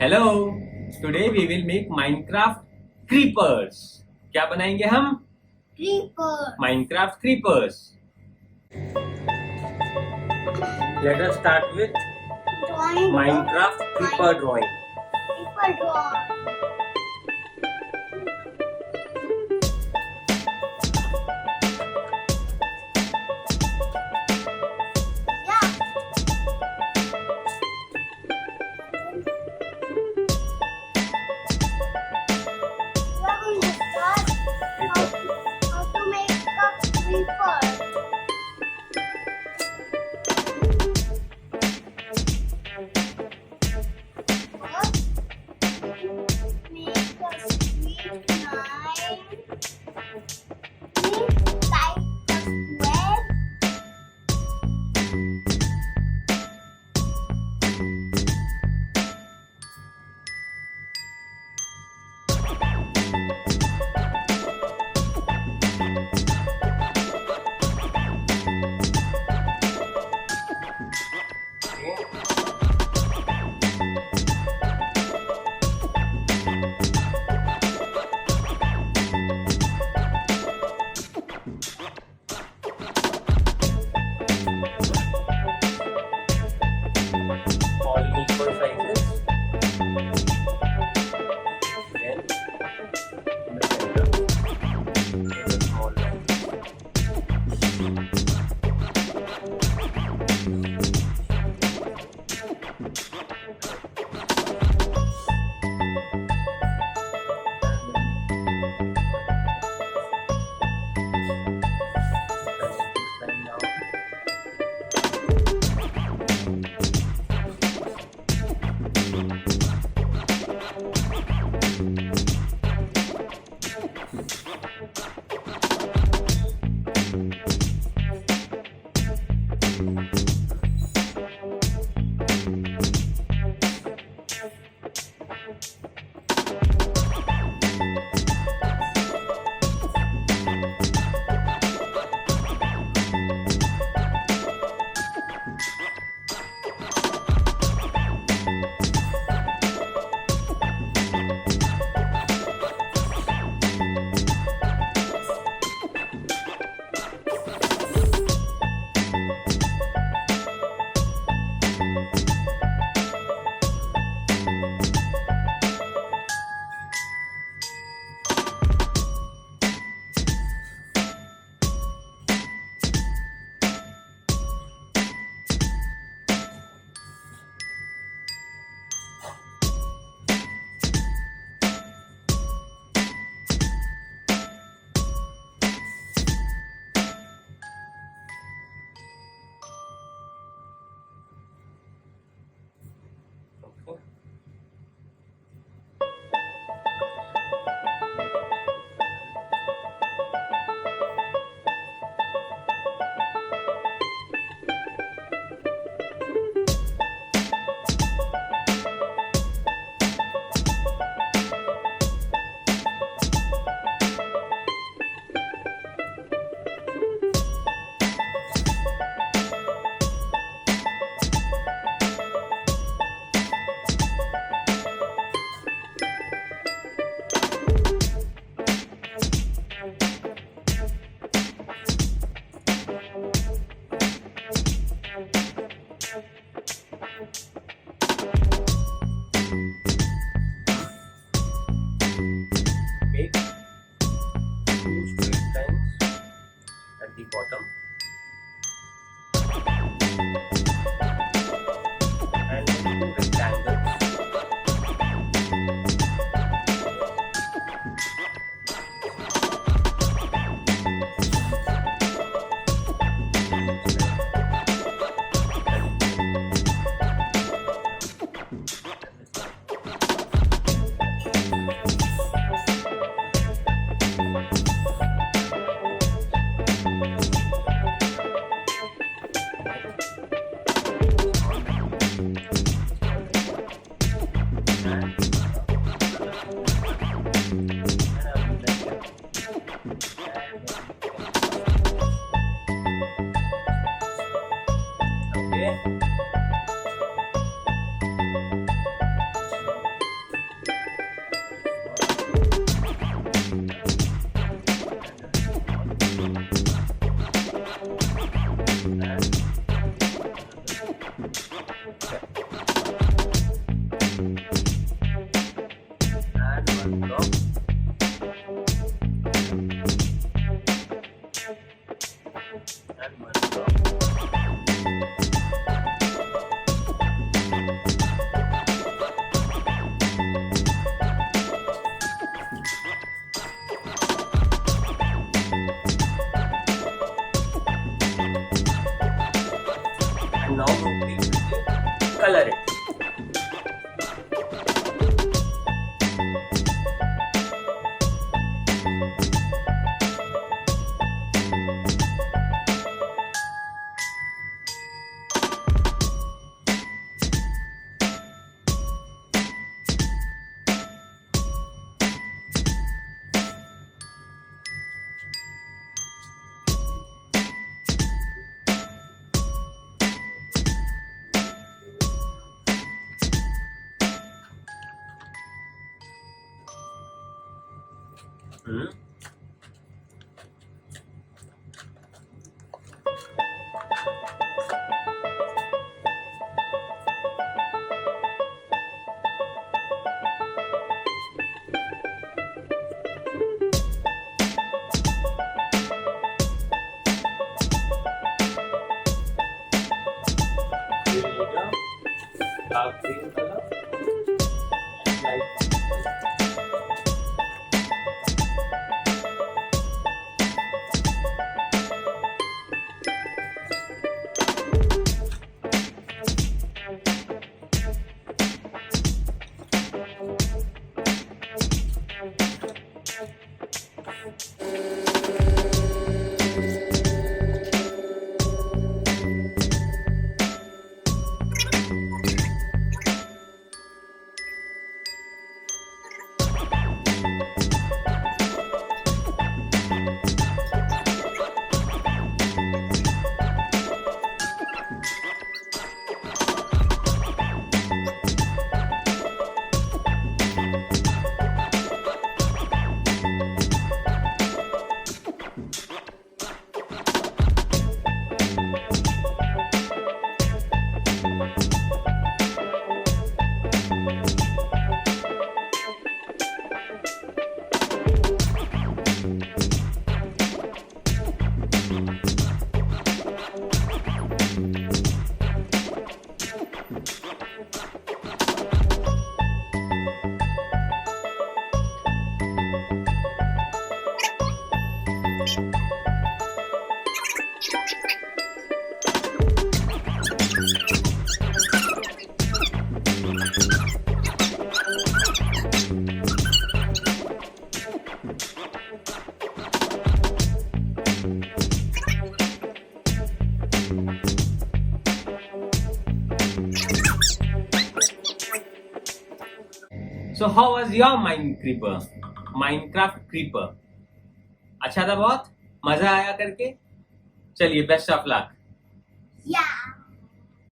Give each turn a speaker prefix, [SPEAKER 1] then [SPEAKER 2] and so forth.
[SPEAKER 1] Hello. Today we will make Minecraft creepers. क्या बनाएंगे हम?
[SPEAKER 2] Creeper.
[SPEAKER 1] Minecraft creepers. Let us start with
[SPEAKER 2] Drawing.
[SPEAKER 1] Minecraft creeper drawing.
[SPEAKER 2] Creeper drawing. How to make a creeper. First, make a straight line. Then type a square.
[SPEAKER 1] All in equal sizes. Then in the center, make a small line. Line down. Okay. Make two straight lines at the bottom and then two rectangles. Okay. Dark green color and light green color. So how was your Minecraft creeper? अच्छा था बहुत, मजा आया करके. चलिए, best of luck.
[SPEAKER 2] Yeah.